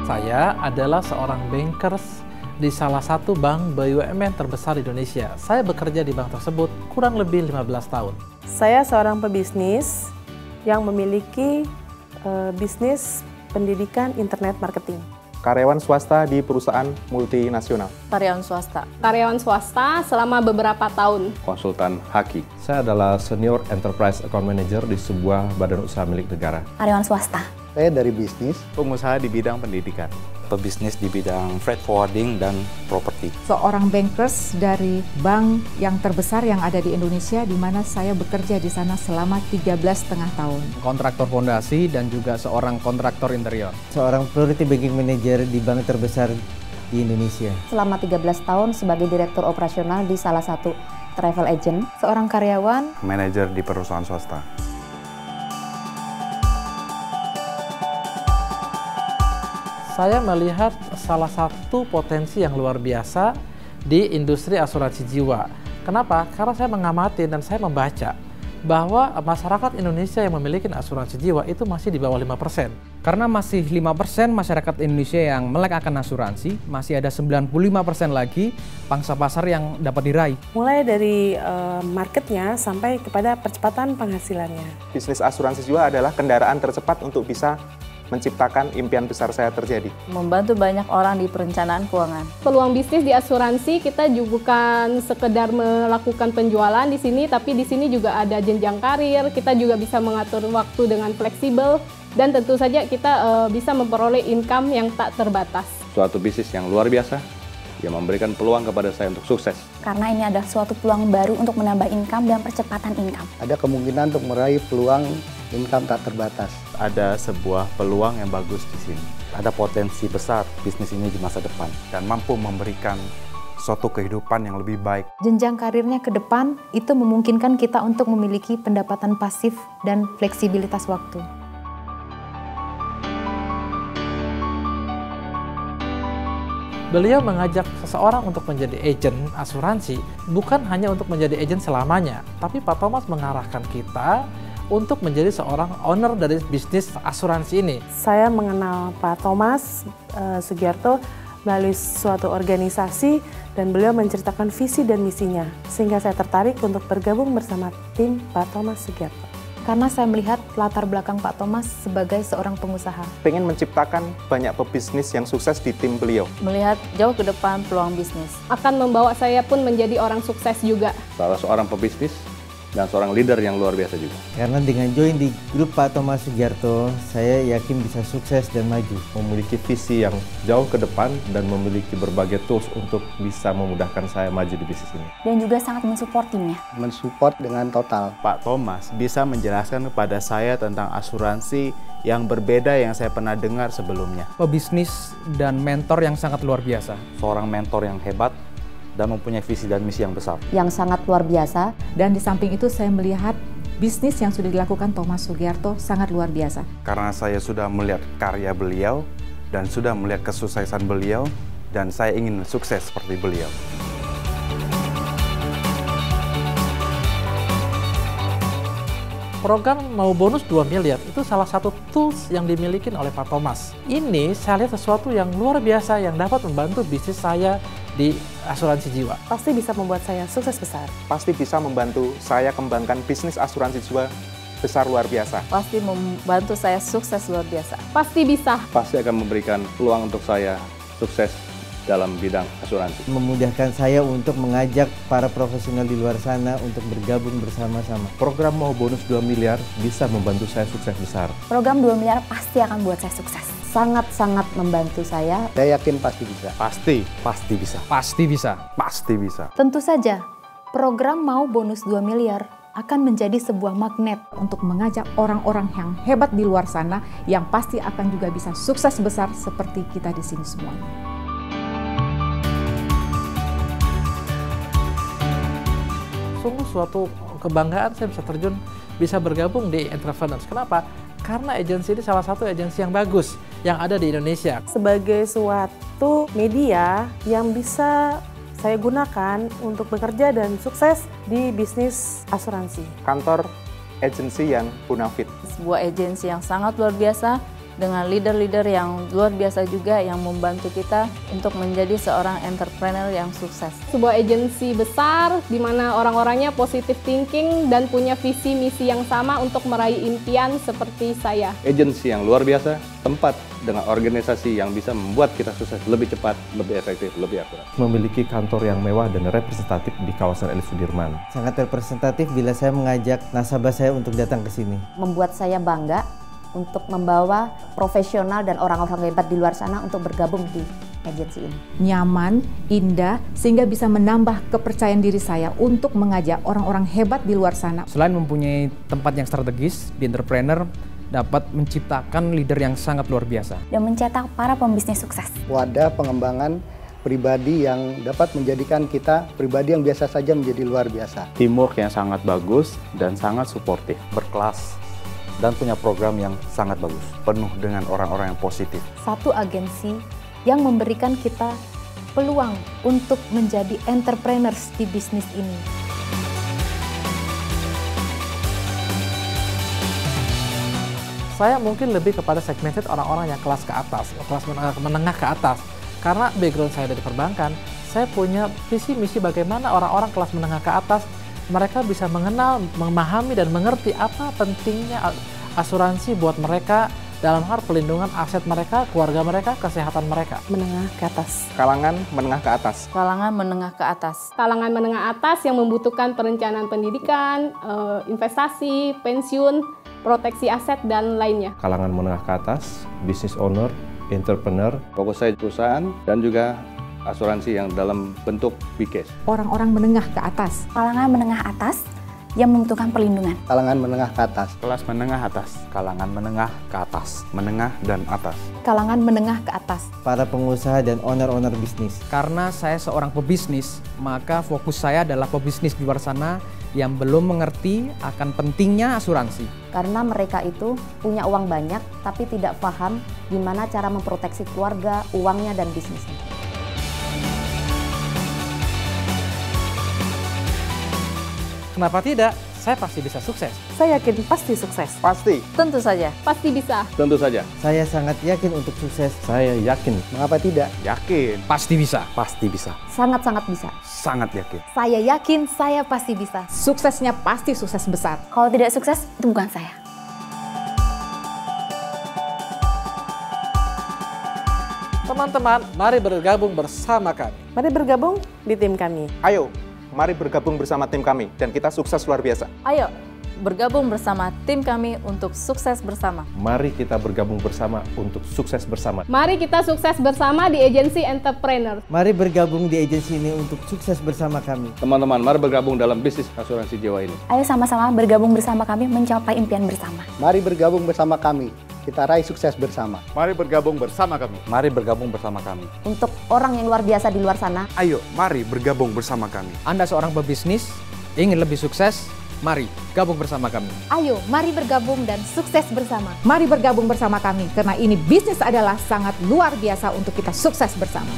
Saya adalah seorang bankers di salah satu bank BUMN terbesar di Indonesia. Saya bekerja di bank tersebut kurang lebih 15 tahun. Saya seorang pebisnis yang memiliki bisnis pendidikan internet marketing. Karyawan swasta di perusahaan multinasional. Karyawan swasta. Karyawan swasta selama beberapa tahun. Konsultan Haki. Saya adalah Senior Enterprise Account Manager di sebuah badan usaha milik negara. Karyawan swasta. Saya dari bisnis. Pengusaha di bidang pendidikan. Pebisnis di bidang freight forwarding dan properti. Seorang bankers dari bank yang terbesar yang ada di Indonesia, di mana saya bekerja di sana selama 13,5 tahun. Kontraktor fondasi dan juga seorang kontraktor interior. Seorang Priority Banking Manager di bank terbesar di Indonesia. Selama 13 tahun sebagai direktur operasional di salah satu travel agent. Seorang karyawan. Manajer di perusahaan swasta. Saya melihat salah satu potensi yang luar biasa di industri asuransi jiwa. Kenapa? Karena saya mengamati dan saya membaca bahwa masyarakat Indonesia yang memiliki asuransi jiwa itu masih di bawah 5%. Karena masih 5% masyarakat Indonesia yang melek akan asuransi, masih ada 95% lagi pangsa pasar yang dapat diraih. Mulai dari marketnya sampai kepada percepatan penghasilannya. Bisnis asuransi jiwa adalah kendaraan tercepat untuk bisa menciptakan impian besar saya terjadi. Membantu banyak orang di perencanaan keuangan. Peluang bisnis di asuransi kita juga bukan sekedar melakukan penjualan di sini, tapi di sini juga ada jenjang karir. Kita juga bisa mengatur waktu dengan fleksibel dan tentu saja kita bisa memperoleh income yang tak terbatas. Suatu bisnis yang luar biasa yang memberikan peluang kepada saya untuk sukses. Karena ini adalah suatu peluang baru untuk menambah income dan percepatan income. Ada kemungkinan untuk meraih peluang income tak terbatas. Ada sebuah peluang yang bagus di sini. Ada potensi besar bisnis ini di masa depan dan mampu memberikan suatu kehidupan yang lebih baik. Jenjang karirnya ke depan itu memungkinkan kita untuk memiliki pendapatan pasif dan fleksibilitas waktu. Beliau mengajak seseorang untuk menjadi agen asuransi, bukan hanya untuk menjadi agen selamanya, tapi Pak Thomas mengarahkan kita untuk menjadi seorang owner dari bisnis asuransi ini. Saya mengenal Pak Thomas Sugiarto melalui suatu organisasi dan beliau menceritakan visi dan misinya, sehingga saya tertarik untuk bergabung bersama tim Pak Thomas Sugiarto. Karena saya melihat latar belakang Pak Thomas sebagai seorang pengusaha. Pengen menciptakan banyak pebisnis yang sukses di tim beliau. Melihat jauh ke depan peluang bisnis. Akan membawa saya pun menjadi orang sukses juga. Salah seorang pebisnis dan seorang leader yang luar biasa juga. Karena dengan join di grup Pak Thomas Sugiarto, saya yakin bisa sukses dan maju. Memiliki visi yang jauh ke depan dan memiliki berbagai tools untuk bisa memudahkan saya maju di bisnis ini. Dan juga sangat mensupport timnya. Mensupport dengan total. Pak Thomas bisa menjelaskan kepada saya tentang asuransi yang berbeda yang saya pernah dengar sebelumnya. Pebisnis dan mentor yang sangat luar biasa. Seorang mentor yang hebat dan mempunyai visi dan misi yang besar. Yang sangat luar biasa. Dan di samping itu saya melihat bisnis yang sudah dilakukan Thomas Sugiarto sangat luar biasa. Karena saya sudah melihat karya beliau dan sudah melihat kesuksesan beliau dan saya ingin sukses seperti beliau. Program Mau Bonus 2 miliar itu salah satu tools yang dimiliki oleh Pak Thomas. Ini saya lihat sesuatu yang luar biasa yang dapat membantu bisnis saya di asuransi jiwa. Pasti bisa membuat saya sukses besar. Pasti bisa membantu saya kembangkan bisnis asuransi jiwa besar luar biasa. Pasti membantu saya sukses luar biasa. Pasti bisa. Pasti akan memberikan peluang untuk saya sukses dalam bidang asuransi. Memudahkan saya untuk mengajak para profesional di luar sana untuk bergabung bersama-sama. Program Mau Bonus 2 miliar bisa membantu saya sukses besar. Program 2 miliar pasti akan buat saya sukses. Sangat-sangat membantu saya. Saya yakin pasti bisa. Pasti bisa. Pasti bisa. Pasti bisa. Tentu saja, program Mau Bonus 2 miliar akan menjadi sebuah magnet untuk mengajak orang-orang yang hebat di luar sana yang pasti akan juga bisa sukses besar seperti kita di sini semua. Sungguh suatu kebanggaan saya bisa terjun, bisa bergabung di Entrepreneurs. Kenapa? Karena agensi ini salah satu agensi yang bagus yang ada di Indonesia. Sebagai suatu media yang bisa saya gunakan untuk bekerja dan sukses di bisnis asuransi. Kantor agensi yang bonafit. Sebuah agensi yang sangat luar biasa dengan leader-leader yang luar biasa juga yang membantu kita untuk menjadi seorang entrepreneur yang sukses. Sebuah agensi besar di mana orang-orangnya positive thinking dan punya visi misi yang sama untuk meraih impian seperti saya. Agensi yang luar biasa, tempat dengan organisasi yang bisa membuat kita sukses lebih cepat, lebih efektif, lebih akurat. Memiliki kantor yang mewah dan representatif di kawasan Elit Sudirman. Sangat representatif bila saya mengajak nasabah saya untuk datang ke sini. Membuat saya bangga untuk membawa profesional dan orang-orang hebat di luar sana untuk bergabung di agensi ini. Nyaman, indah, sehingga bisa menambah kepercayaan diri saya untuk mengajak orang-orang hebat di luar sana. Selain mempunyai tempat yang strategis, The Entrepreneur dapat menciptakan leader yang sangat luar biasa. Dan mencetak para pembisnis sukses. Wadah pengembangan pribadi yang dapat menjadikan kita pribadi yang biasa saja menjadi luar biasa. Teamwork yang sangat bagus dan sangat suportif. Berkelas dan punya program yang sangat bagus, penuh dengan orang-orang yang positif. Satu agensi yang memberikan kita peluang untuk menjadi entrepreneurs di bisnis ini. Saya mungkin lebih kepada segmented orang-orang yang kelas ke atas, kelas menengah ke atas. Karena background saya dari perbankan, saya punya visi misi bagaimana orang-orang kelas menengah ke atas mereka bisa mengenal, memahami dan mengerti apa pentingnya asuransi buat mereka dalam hal pelindungan aset mereka, keluarga mereka, kesehatan mereka. Menengah ke atas. Kalangan menengah ke atas. Kalangan menengah ke atas. Kalangan menengah atas yang membutuhkan perencanaan pendidikan, investasi, pensiun, proteksi aset, dan lainnya. Kalangan menengah ke atas, business owner, entrepreneur. Fokus saya perusahaan dan juga asuransi yang dalam bentuk BCAS. Orang-orang menengah ke atas. Kalangan menengah atas yang membutuhkan perlindungan. Kalangan menengah ke atas. Kelas menengah atas. Kalangan menengah ke atas. Menengah dan atas. Kalangan menengah ke atas. Para pengusaha dan owner-owner bisnis. Karena saya seorang pebisnis, maka fokus saya adalah pebisnis di luar sana yang belum mengerti akan pentingnya asuransi. Karena mereka itu punya uang banyak, tapi tidak paham gimana cara memproteksi keluarga, uangnya, dan bisnisnya. Kenapa tidak? Saya pasti bisa sukses. Saya yakin pasti sukses. Pasti. Tentu saja. Pasti bisa. Tentu saja. Saya sangat yakin untuk sukses. Saya yakin. Mengapa tidak? Yakin. Pasti bisa. Pasti bisa. Sangat-sangat bisa. Sangat yakin. Saya yakin saya pasti bisa. Suksesnya pasti sukses besar. Kalau tidak sukses, itu bukan saya. Teman-teman, mari bergabung bersama kami. Mari bergabung di tim kami. Ayo, mari bergabung bersama tim kami dan kita sukses luar biasa. Ayo, bergabung bersama tim kami untuk sukses bersama. Mari kita bergabung bersama untuk sukses bersama. Mari kita sukses bersama di agensi entrepreneur. Mari bergabung di agensi ini untuk sukses bersama kami. Teman-teman, mari bergabung dalam bisnis asuransi jiwa ini. Ayo sama-sama bergabung bersama kami mencapai impian bersama. Mari bergabung bersama kami. Kita raih sukses bersama. Mari bergabung bersama kami. Mari bergabung bersama kami. Untuk orang yang luar biasa di luar sana. Ayo, mari bergabung bersama kami. Anda seorang pebisnis, ingin lebih sukses, mari gabung bersama kami. Ayo, mari bergabung dan sukses bersama. Mari bergabung bersama kami, karena ini bisnis adalah sangat luar biasa untuk kita sukses bersama.